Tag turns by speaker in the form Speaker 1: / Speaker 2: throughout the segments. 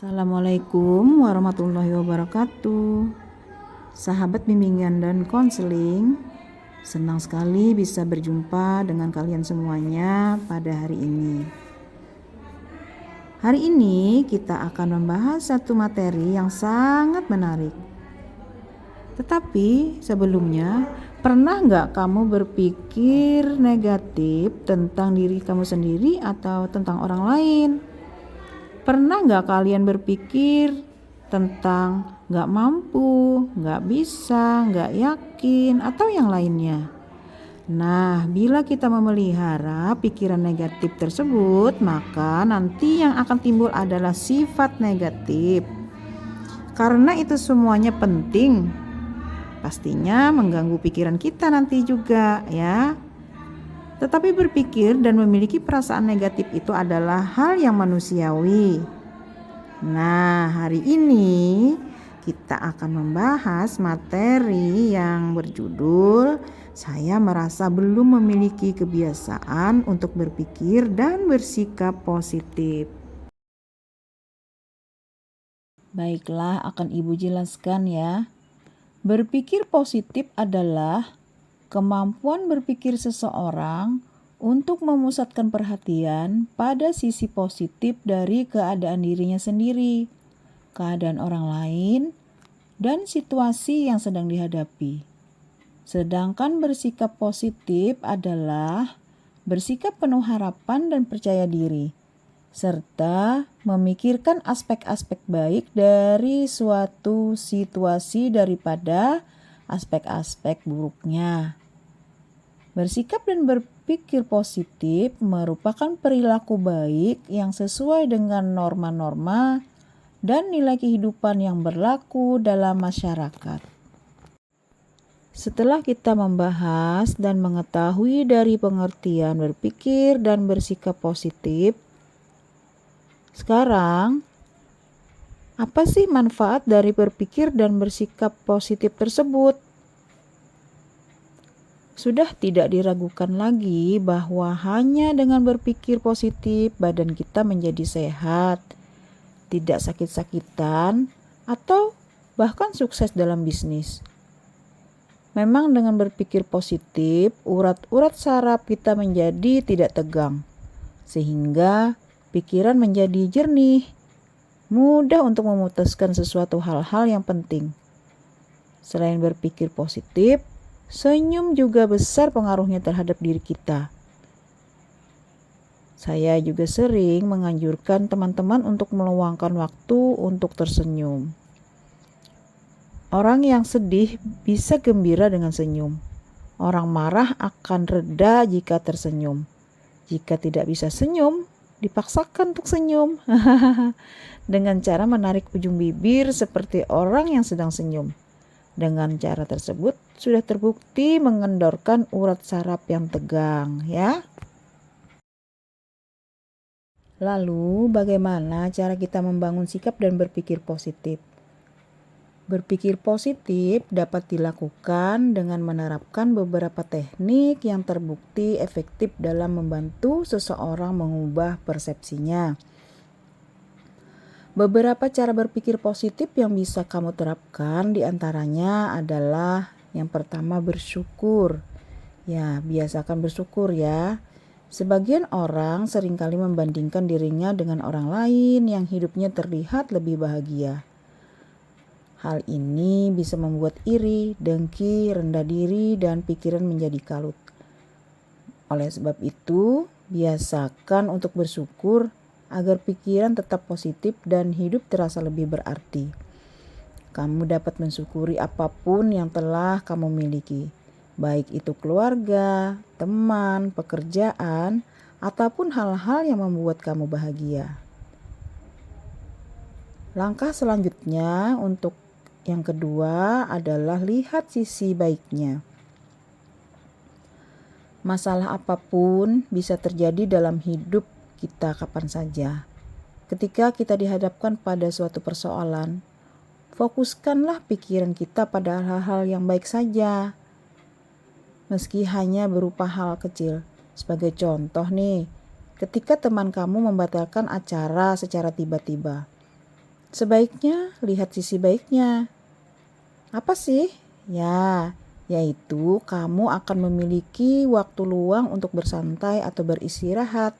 Speaker 1: Assalamualaikum warahmatullahi wabarakatuh. Sahabat bimbingan dan konseling, senang sekali bisa berjumpa dengan kalian semuanya pada hari ini. Hari ini kita akan membahas satu materi yang sangat menarik. Tetapi sebelumnya, pernah nggak kamu berpikir negatif tentang diri kamu sendiri atau tentang orang lain? Pernah nggak kalian berpikir tentang nggak mampu, nggak bisa, nggak yakin, atau yang lainnya? Nah, bila kita memelihara pikiran negatif tersebut, maka nanti yang akan timbul adalah sifat negatif. Karena itu semuanya penting, pastinya mengganggu pikiran kita nanti juga ya. Tetapi berpikir dan memiliki perasaan negatif itu adalah hal yang manusiawi. Nah, hari ini kita akan membahas materi yang berjudul "Saya merasa belum memiliki kebiasaan untuk berpikir dan bersikap positif". Baiklah, akan Ibu jelaskan ya. Berpikir positif adalah kemampuan berpikir seseorang untuk memusatkan perhatian pada sisi positif dari keadaan dirinya sendiri, keadaan orang lain, dan situasi yang sedang dihadapi. Sedangkan bersikap positif adalah bersikap penuh harapan dan percaya diri, serta memikirkan aspek-aspek baik dari suatu situasi daripada aspek-aspek buruknya. Bersikap dan berpikir positif merupakan perilaku baik yang sesuai dengan norma-norma dan nilai kehidupan yang berlaku dalam masyarakat. Setelah kita membahas dan mengetahui dari pengertian berpikir dan bersikap positif, sekarang apa sih manfaat dari berpikir dan bersikap positif tersebut? Sudah tidak diragukan lagi bahwa hanya dengan berpikir positif badan kita menjadi sehat, tidak sakit-sakitan, atau bahkan sukses dalam bisnis. Memang dengan berpikir positif, urat-urat saraf kita menjadi tidak tegang, sehingga pikiran menjadi jernih, mudah untuk memutuskan sesuatu hal-hal yang penting. Selain berpikir positif, senyum juga besar pengaruhnya terhadap diri kita. Saya juga sering menganjurkan teman-teman untuk meluangkan waktu untuk tersenyum. Orang yang sedih bisa gembira dengan senyum. Orang marah akan reda jika tersenyum. Jika tidak bisa senyum, dipaksakan untuk senyum. Dengan cara menarik ujung bibir seperti orang yang sedang senyum. Dengan cara tersebut sudah terbukti mengendorkan urat saraf yang tegang ya. Lalu bagaimana cara kita membangun sikap dan berpikir positif? Berpikir positif dapat dilakukan dengan menerapkan beberapa teknik yang terbukti efektif dalam membantu seseorang mengubah persepsinya. Beberapa cara berpikir positif yang bisa kamu terapkan diantaranya adalah yang pertama bersyukur. Ya, biasakan bersyukur ya. Sebagian orang seringkali membandingkan dirinya dengan orang lain yang hidupnya terlihat lebih bahagia. Hal ini bisa membuat iri, dengki, rendah diri, dan pikiran menjadi kalut. Oleh sebab itu, biasakan untuk bersyukur agar pikiran tetap positif dan hidup terasa lebih berarti. Kamu dapat mensyukuri apapun yang telah kamu miliki, baik itu keluarga, teman, pekerjaan, ataupun hal-hal yang membuat kamu bahagia. Langkah selanjutnya untuk yang kedua adalah lihat sisi baiknya. Masalah apapun bisa terjadi dalam hidup kita kapan saja. Ketika kita dihadapkan pada suatu persoalan, fokuskanlah pikiran kita pada hal-hal yang baik saja. Meski hanya berupa hal kecil. Sebagai contoh nih, ketika teman kamu membatalkan acara secara tiba-tiba, Sebaiknya lihat sisi baiknya. Apa sih? Ya, yaitu kamu akan memiliki waktu luang untuk bersantai atau beristirahat.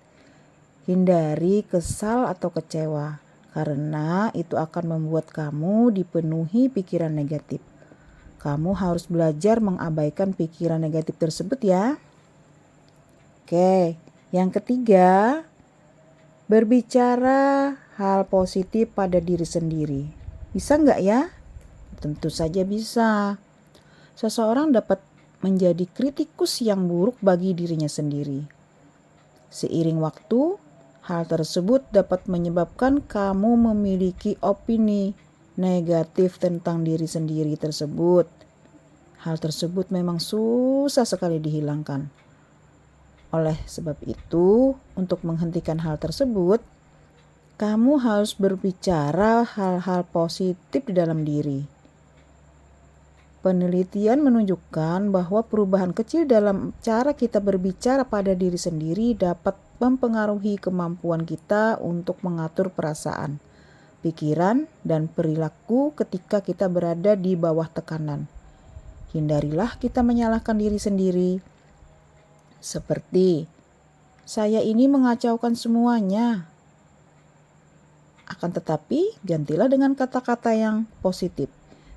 Speaker 1: Hindari kesal atau kecewa, karena itu akan membuat kamu dipenuhi pikiran negatif. Kamu harus belajar mengabaikan pikiran negatif tersebut ya. Oke, yang ketiga, berbicara hal positif pada diri sendiri. Bisa nggak ya? Tentu saja bisa. Seseorang dapat menjadi kritikus yang buruk bagi dirinya sendiri. Seiring waktu, hal tersebut dapat menyebabkan kamu memiliki opini negatif tentang diri sendiri tersebut. Hal tersebut memang susah sekali dihilangkan. Oleh sebab itu, untuk menghentikan hal tersebut, kamu harus berbicara hal-hal positif di dalam diri. Penelitian menunjukkan bahwa perubahan kecil dalam cara kita berbicara pada diri sendiri dapat mempengaruhi kemampuan kita untuk mengatur perasaan, pikiran, dan perilaku ketika kita berada di bawah tekanan. Hindarilah kita menyalahkan diri sendiri. Seperti, saya ini mengacaukan semuanya. Akan tetapi, gantilah dengan kata-kata yang positif.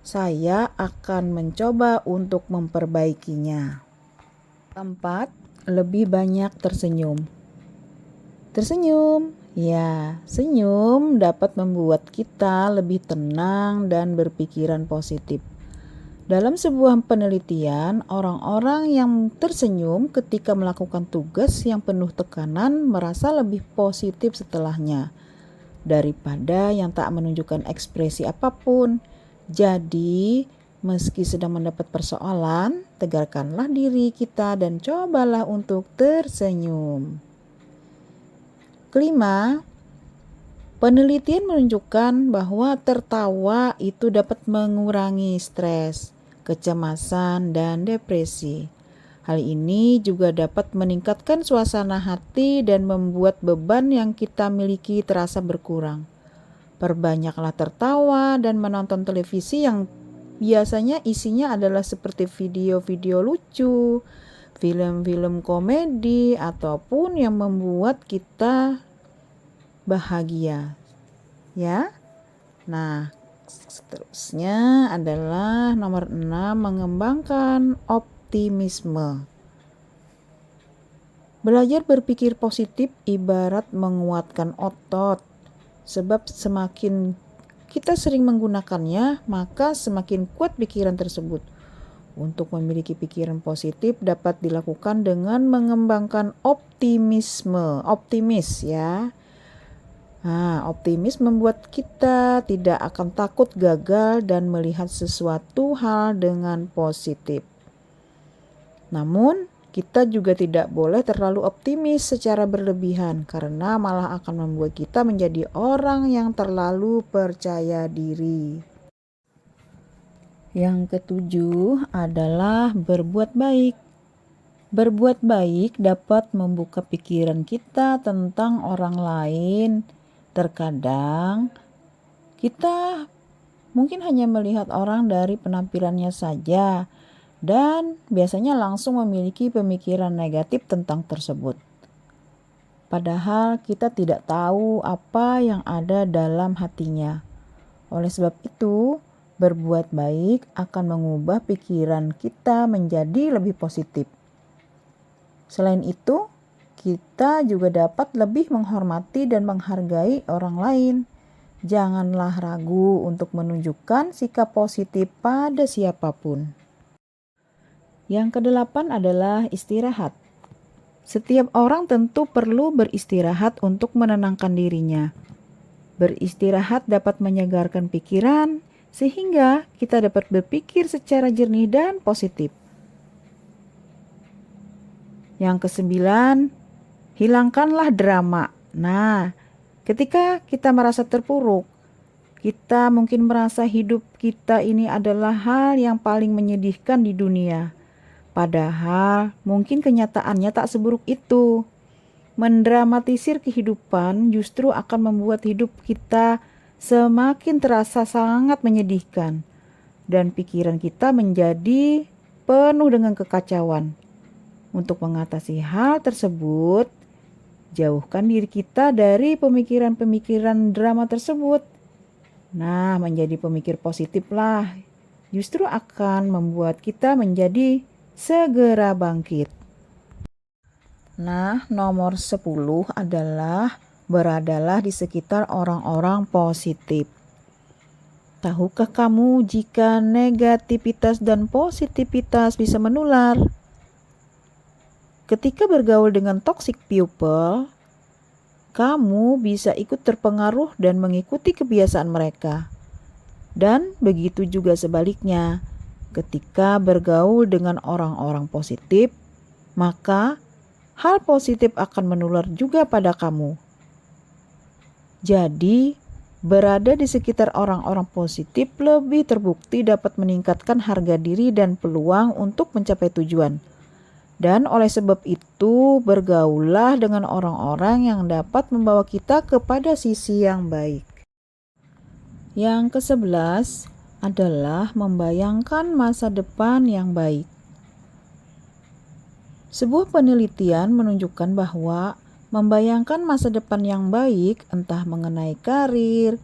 Speaker 1: Saya akan mencoba untuk memperbaikinya. 4. Lebih banyak tersenyum. Tersenyum, ya, senyum dapat membuat kita lebih tenang dan berpikiran positif. Dalam sebuah penelitian, orang-orang yang tersenyum ketika melakukan tugas yang penuh tekanan merasa lebih positif setelahnya daripada yang tak menunjukkan ekspresi apapun. Jadi, meski sedang mendapat persoalan, tegarkanlah diri kita dan cobalah untuk tersenyum. Kelima, penelitian menunjukkan bahwa tertawa itu dapat mengurangi stres, kecemasan, dan depresi. Hal ini juga dapat meningkatkan suasana hati dan membuat beban yang kita miliki terasa berkurang. Perbanyaklah tertawa dan menonton televisi yang biasanya isinya adalah seperti video-video lucu, film-film komedi, ataupun yang membuat kita bahagia. Ya. Nah, seterusnya adalah nomor 6, mengembangkan optimisme. Belajar berpikir positif ibarat menguatkan otot, sebab semakin kita sering menggunakannya, maka semakin kuat pikiran tersebut. Untuk memiliki pikiran positif dapat dilakukan dengan mengembangkan optimis ya. Nah, optimis membuat kita tidak akan takut gagal dan melihat sesuatu hal dengan positif. Namun, kita juga tidak boleh terlalu optimis secara berlebihan karena malah akan membuat kita menjadi orang yang terlalu percaya diri. Yang ketujuh adalah berbuat baik. Berbuat baik dapat membuka pikiran kita tentang orang lain. Terkadang kita mungkin hanya melihat orang dari penampilannya saja dan biasanya langsung memiliki pemikiran negatif tentang tersebut. Padahal kita tidak tahu apa yang ada dalam hatinya. Oleh sebab itu, berbuat baik akan mengubah pikiran kita menjadi lebih positif. Selain itu, kita juga dapat lebih menghormati dan menghargai orang lain. Janganlah ragu untuk menunjukkan sikap positif pada siapapun. Yang kedelapan adalah istirahat. Setiap orang tentu perlu beristirahat untuk menenangkan dirinya. Beristirahat dapat menyegarkan pikiran, sehingga kita dapat berpikir secara jernih dan positif. Yang kesembilan, hilangkanlah drama. Nah, ketika kita merasa terpuruk, kita mungkin merasa hidup kita ini adalah hal yang paling menyedihkan di dunia. Padahal mungkin kenyataannya tak seburuk itu. Mendramatisir kehidupan justru akan membuat hidup kita semakin terasa sangat menyedihkan dan pikiran kita menjadi penuh dengan kekacauan. Untuk mengatasi hal tersebut, jauhkan diri kita dari pemikiran-pemikiran drama tersebut. Nah, menjadi pemikir positif lah. Justru akan membuat kita menjadi segera bangkit. Nah, nomor 10 adalah beradalah di sekitar orang-orang positif. Tahukah kamu jika negativitas dan positivitas bisa menular? Ketika bergaul dengan toxic people, kamu bisa ikut terpengaruh dan mengikuti kebiasaan mereka. Dan begitu juga sebaliknya, ketika bergaul dengan orang-orang positif, maka hal positif akan menular juga pada kamu. Jadi, berada di sekitar orang-orang positif lebih terbukti dapat meningkatkan harga diri dan peluang untuk mencapai tujuan. Dan oleh sebab itu, bergaullah dengan orang-orang yang dapat membawa kita kepada sisi yang baik. Yang ke-11 adalah membayangkan masa depan yang baik. Sebuah penelitian menunjukkan bahwa membayangkan masa depan yang baik, entah mengenai karir,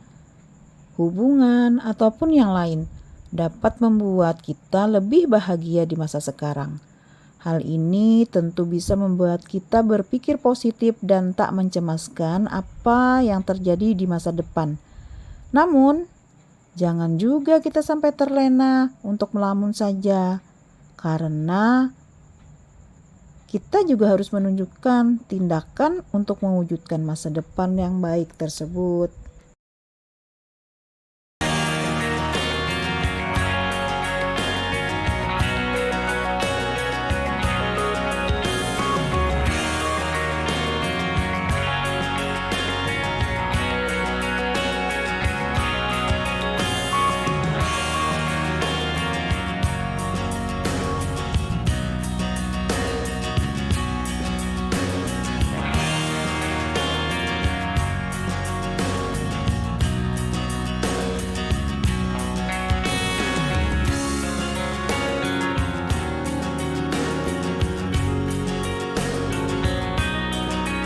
Speaker 1: hubungan, ataupun yang lain, dapat membuat kita lebih bahagia di masa sekarang. Hal ini tentu bisa membuat kita berpikir positif dan tak mencemaskan apa yang terjadi di masa depan. Namun, jangan juga kita sampai terlena untuk melamun saja, karena kita juga harus menunjukkan tindakan untuk mewujudkan masa depan yang baik tersebut.